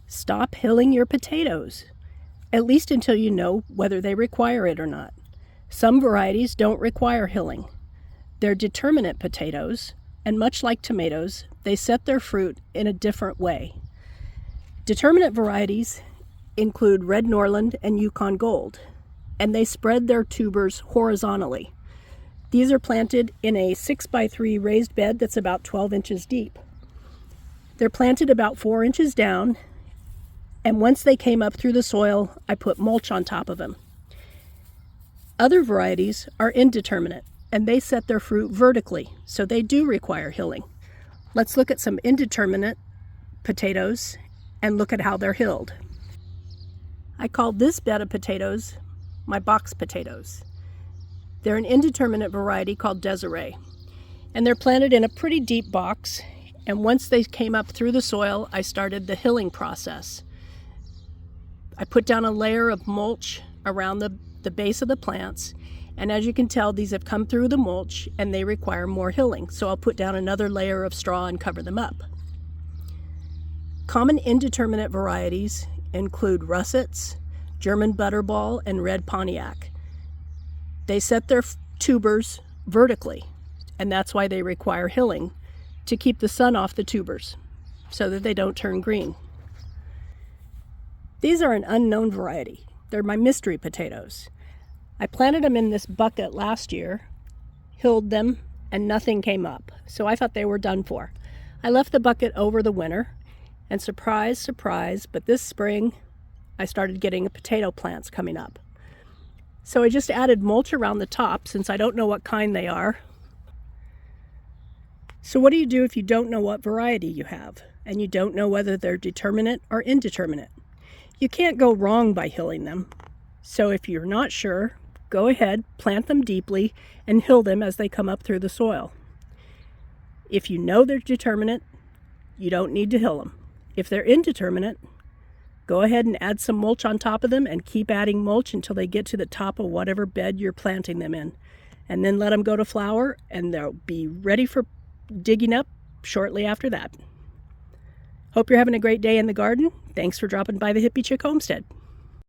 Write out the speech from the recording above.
Stop hilling your potatoes, at least until you know whether they require it or not. Some varieties don't require hilling. They're determinate potatoes, and much like tomatoes, they set their fruit in a different way. Determinate varieties include Red Norland and Yukon Gold, and they spread their tubers horizontally. These are planted in a 6x3 raised bed that's about 12 inches deep. They're planted about 4 inches down, and once they came up through the soil, I put mulch on top of them. Other varieties are indeterminate, and they set their fruit vertically, so they do require hilling. Let's look at some indeterminate potatoes and look at how they're hilled. I called this bed of potatoes my box potatoes. They're an indeterminate variety called Desiree, and they're planted in a pretty deep box, and once they came up through the soil, I started the hilling process. I put down a layer of mulch around the base of the plants, and as you can tell, these have come through the mulch and they require more hilling, so I'll put down another layer of straw and cover them up. Common indeterminate varieties include russets, German butterball, and red Pontiac. They set their tubers vertically, and that's why they require hilling, to keep the sun off the tubers so that they don't turn green. These are an unknown variety. They're my mystery potatoes. I planted them in this bucket last year, hilled them, and nothing came up, so I thought they were done for. I left the bucket over the winter, and surprise, surprise, but this spring I started getting potato plants coming up. So I just added mulch around the top since I don't know what kind they are. So what do you do if you don't know what variety you have and you don't know whether they're determinate or indeterminate? You can't go wrong by hilling them. So if you're not sure, go ahead, plant them deeply, and hill them as they come up through the soil. If you know they're determinate, you don't need to hill them. If they're indeterminate, go ahead and add some mulch on top of them and keep adding mulch until they get to the top of whatever bed you're planting them in. And then let them go to flower, and they'll be ready for digging up shortly after that. Hope you're having a great day in the garden. Thanks for dropping by the Hippie Chick Homestead.